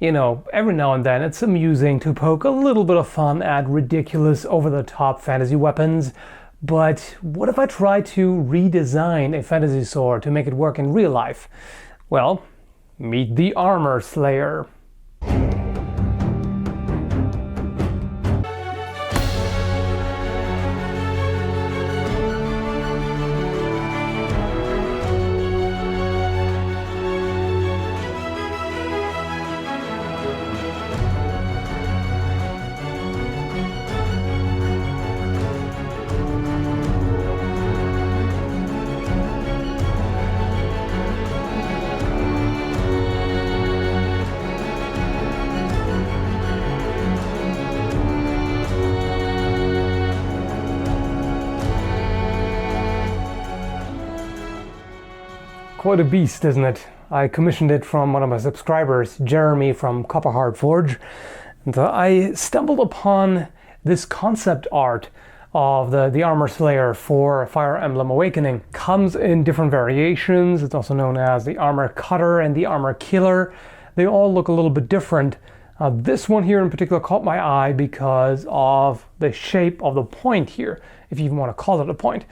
You know, every now and then it's amusing to poke a little bit of fun at ridiculous, over-the-top fantasy weapons, but what if I try to redesign a fantasy sword to make it work in real life? Well, meet the Armorslayer. Quite a beast, isn't it? I commissioned it from one of my subscribers, Jeremy from Copperheart Forge. And I stumbled upon this concept art of the Armorslayer for Fire Emblem Awakening. Comes in different variations. It's also known as the Armor Cutter and the Armor Killer. They all look a little bit different. This one here in particular caught my eye because of the shape of the point here, if you even want to call it a point.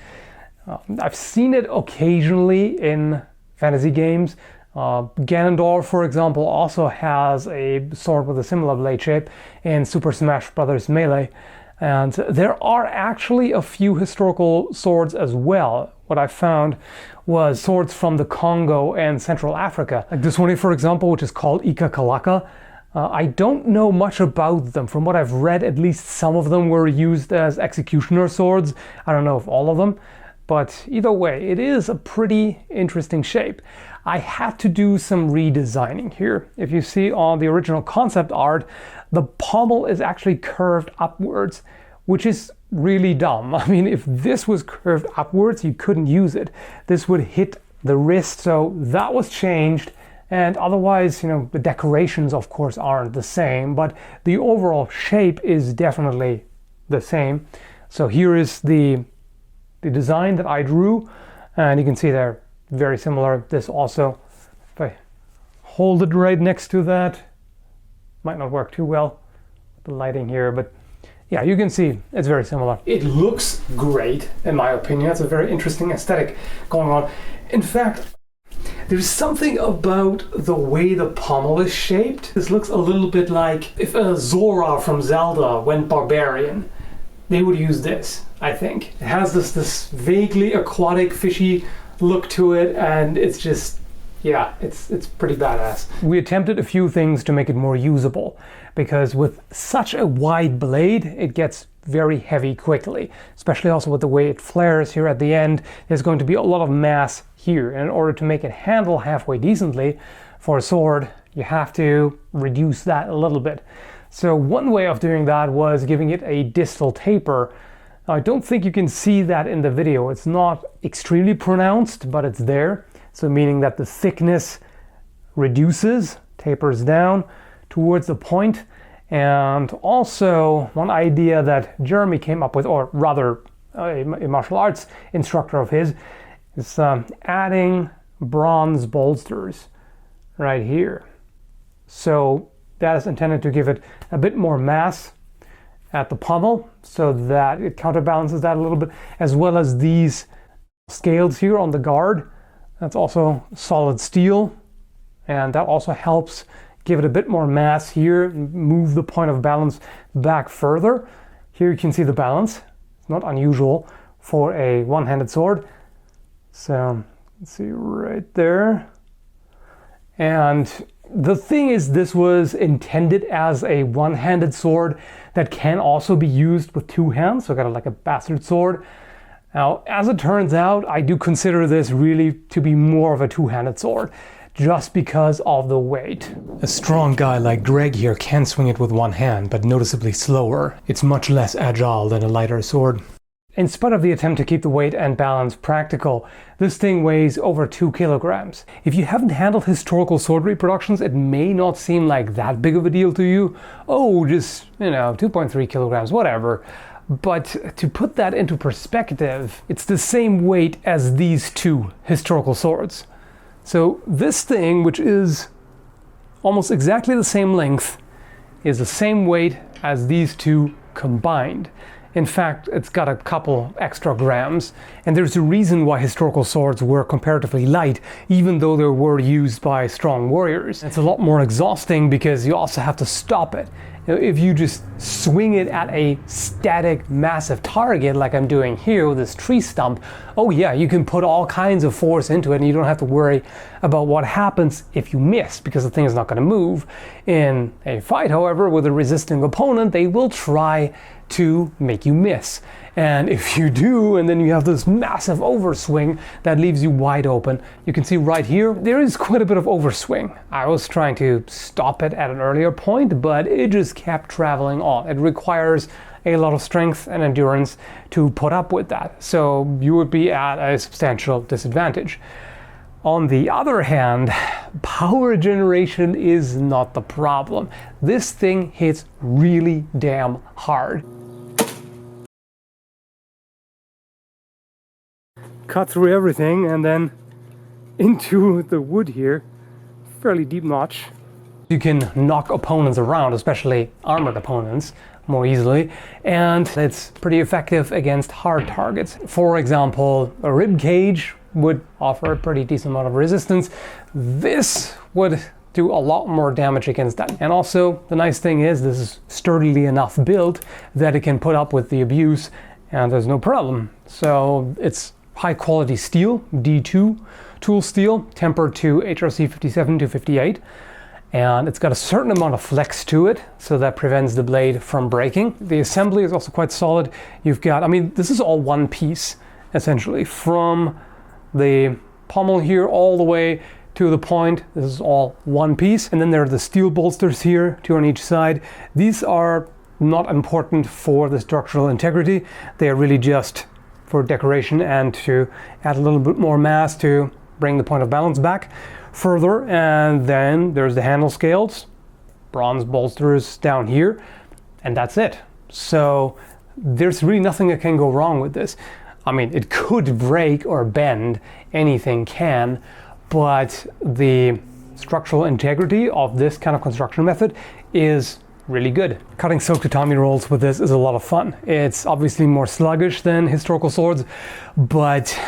I've seen it occasionally in fantasy games. Ganondorf, for example, also has a sword with a similar blade shape in Super Smash Bros. Melee. And there are actually a few historical swords as well. What I found was swords from the Congo and Central Africa. Like this one here, for example, which is called Ika Kalaka. I don't know much about them. From what I've read, at least some of them were used as executioner swords. I don't know if all of them. But either way, it is a pretty interesting shape. I had to do some redesigning here. If you see on the original concept art, the pommel is actually curved upwards, which is really dumb. I mean, if this was curved upwards, you couldn't use it. This would hit the wrist, so that was changed. And otherwise, you know, the decorations, of course, aren't the same, but the overall shape is definitely the same. So here is the design that I drew, and you can see they're very similar. This also, if I hold it right next to that, might not work too well with the lighting here, but yeah, you can see it's very similar. It looks great, in my opinion. It's a very interesting aesthetic going on. In fact, there's something about the way the pommel is shaped. This looks a little bit like if a Zora from Zelda went barbarian. They would use this, I think. It has this vaguely aquatic, fishy look to it, and it's just, yeah, it's pretty badass. We attempted a few things to make it more usable, because with such a wide blade, it gets very heavy quickly, especially also with the way it flares here at the end. There's going to be a lot of mass here, and in order to make it handle halfway decently for a sword, you have to reduce that a little bit. So one way of doing that was giving it a distal taper. I don't think you can see that in the video. It's not extremely pronounced, but it's there. So meaning that the thickness reduces, tapers down towards the point. And also one idea that Jeremy came up with, or rather a martial arts instructor of his, is adding bronze bolsters right here. So that is intended to give it a bit more mass at the pommel so that it counterbalances that a little bit, as well as these scales here on the guard. That's also solid steel, and that also helps give it a bit more mass here, move the point of balance back further. Here you can see the balance. It's not unusual for a one-handed sword. So let's see right there. And the thing is, this was intended as a one-handed sword that can also be used with two hands, so kind of like a bastard sword. Now, as it turns out, I do consider this really to be more of a two-handed sword, just because of the weight. A strong guy like Greg here can swing it with one hand, but noticeably slower. It's much less agile than a lighter sword. In spite of the attempt to keep the weight and balance practical, this thing weighs over 2 kilograms. If you haven't handled historical sword reproductions, it may not seem like that big of a deal to you. Oh, just, 2.3 kilograms, whatever. But to put that into perspective, it's the same weight as these two historical swords. So this thing, which is almost exactly the same length, is the same weight as these two combined. In fact, it's got a couple extra grams, and there's a reason why historical swords were comparatively light, even though they were used by strong warriors. It's a lot more exhausting because you also have to stop it. If you just swing it at a static, massive target like I'm doing here with this tree stump, oh yeah, you can put all kinds of force into it and you don't have to worry about what happens if you miss, because the thing is not going to move. In a fight, however, with a resisting opponent, they will try to make you miss. And if you do, and then you have this massive overswing that leaves you wide open, you can see right here, there is quite a bit of overswing. I was trying to stop it at an earlier point, but it just kept traveling on. It requires a lot of strength and endurance to put up with that. So you would be at a substantial disadvantage. On the other hand, power generation is not the problem. This thing hits really damn hard. Cut through everything and then into the wood here, fairly deep notch. You can knock opponents around, especially armored opponents, more easily, and it's pretty effective against hard targets. For example, a rib cage would offer a pretty decent amount of resistance. This would do a lot more damage against that. And also, the nice thing is this is sturdily enough built that it can put up with the abuse and there's no problem. So it's high quality steel, D2 tool steel, tempered to HRC 57 to 58. And it's got a certain amount of flex to it, so that prevents the blade from breaking. The assembly is also quite solid. You've got, I mean, this is all one piece, essentially, from the pommel here all the way to the point. This is all one piece. And then there are the steel bolsters here, two on each side. These are not important for the structural integrity. They are really just for decoration and to add a little bit more mass to bring the point of balance back further. And then there's the handle scales, bronze bolsters down here, and that's it. So there's really nothing that can go wrong with this. I mean, it could break or bend, anything can, but the structural integrity of this kind of construction method is really good. Cutting silk tatami rolls with this is a lot of fun. It's obviously more sluggish than historical swords, but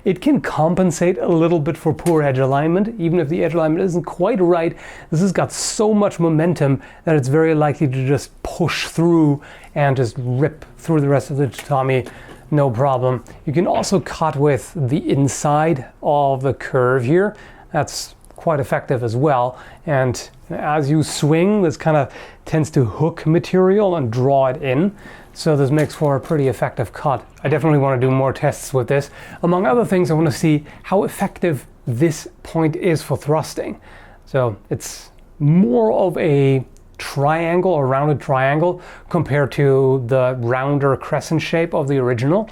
it can compensate a little bit for poor edge alignment. Even if the edge alignment isn't quite right, this has got so much momentum that it's very likely to just push through and just rip through the rest of the tatami, no problem. You can also cut with the inside of the curve here. That's quite effective as well. And as you swing, this kind of tends to hook material and draw it in. So this makes for a pretty effective cut. I definitely want to do more tests with this. Among other things, I want to see how effective this point is for thrusting. So it's more of a triangle, a rounded triangle, compared to the rounder crescent shape of the original.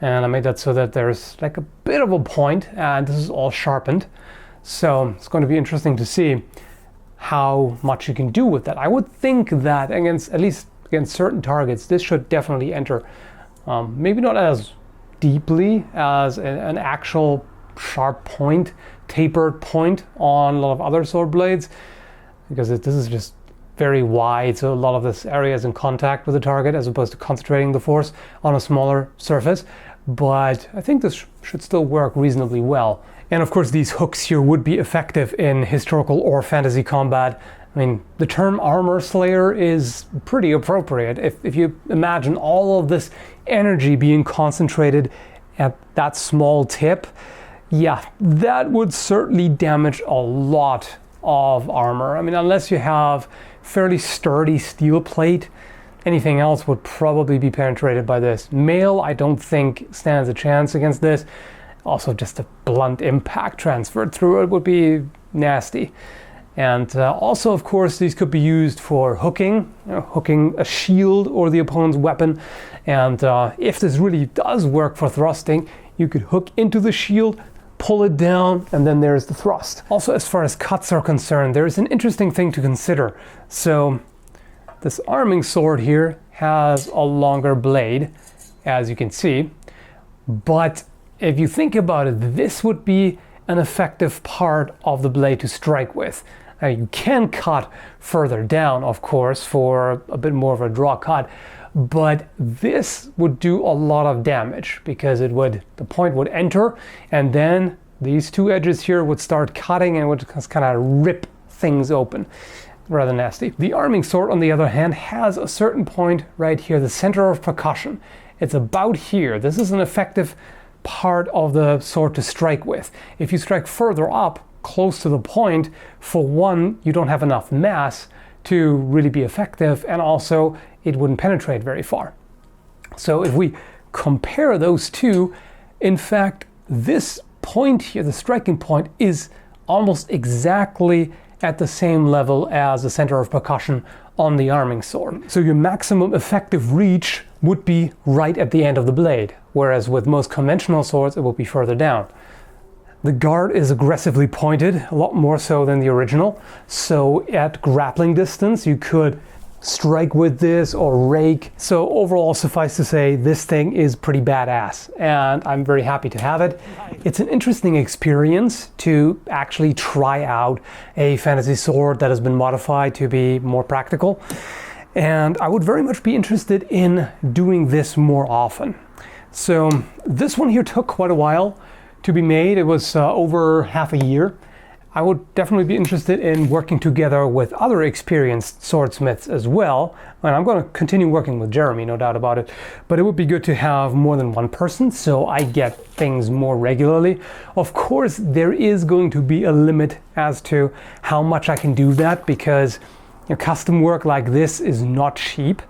And I made that so that there's like a bit of a point, and this is all sharpened. So it's going to be interesting to see how much you can do with that. I would think that at least against certain targets, this should definitely enter. Maybe not as deeply as an actual sharp point, tapered point on a lot of other sword blades, because this is just very wide, so a lot of this area is in contact with the target as opposed to concentrating the force on a smaller surface. But I think this should still work reasonably well. And of course, these hooks here would be effective in historical or fantasy combat. I mean, the term Armorslayer is pretty appropriate. If you imagine all of this energy being concentrated at that small tip, yeah, that would certainly damage a lot of armor. I mean, unless you have fairly sturdy steel plate, anything else would probably be penetrated by this. Mail, I don't think stands a chance against this. Also, just a blunt impact transferred through it would be nasty. And also, of course, these could be used for hooking, hooking a shield or the opponent's weapon. And if this really does work for thrusting, you could hook into the shield, pull it down, and then there's the thrust. Also, as far as cuts are concerned, there's an interesting thing to consider. So this arming sword here has a longer blade, as you can see, but if you think about it, this would be an effective part of the blade to strike with. You can cut further down, of course, for a bit more of a draw cut, but this would do a lot of damage because the point would enter, and then these two edges here would start cutting and would just kind of rip things open. Rather nasty. The arming sword, on the other hand, has a certain point right here, the center of percussion. It's about here. This is an effective part of the sword to strike with. If you strike further up, close to the point, for one, you don't have enough mass to really be effective, and also it wouldn't penetrate very far. So if we compare those two, in fact, this point here, the striking point, is almost exactly at the same level as the center of percussion on the arming sword. So your maximum effective reach would be right at the end of the blade, whereas with most conventional swords it will be further down. The guard is aggressively pointed, a lot more so than the original, so at grappling distance you could strike with this or rake. So overall, suffice to say, this thing is pretty badass and I'm very happy to have it. It's an interesting experience to actually try out a fantasy sword that has been modified to be more practical, and I would very much be interested in doing this more often. So this one here took quite a while to be made. It was over half a year. I would definitely be interested in working together with other experienced swordsmiths as well, and I'm going to continue working with Jeremy, no doubt about it, but it would be good to have more than one person so I get things more regularly. Of course, there is going to be a limit as to how much I can do that, because custom work like this is not cheap.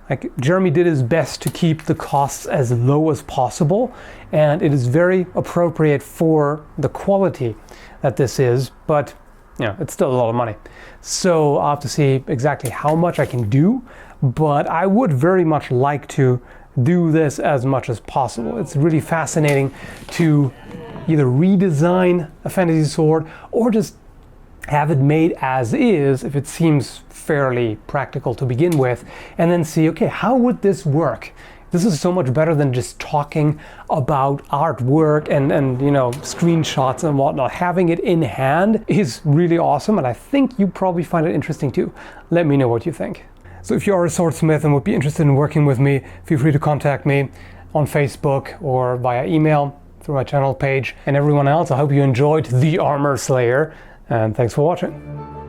Like, Jeremy did his best to keep the costs as low as possible, and it is very appropriate for the quality that this is, but it's still a lot of money. So I'll have to see exactly how much I can do, but I would very much like to do this as much as possible. It's really fascinating to either redesign a fantasy sword or just have it made as is, if it seems fairly practical to begin with, and then see, okay, how would this work? This is so much better than just talking about artwork and screenshots and whatnot. Having it in hand is really awesome, and I think you probably find it interesting too. Let me know what you think. So if you are a swordsmith and would be interested in working with me, feel free to contact me on Facebook or via email through my channel page. And everyone else, I hope you enjoyed the Armorslayer, and thanks for watching.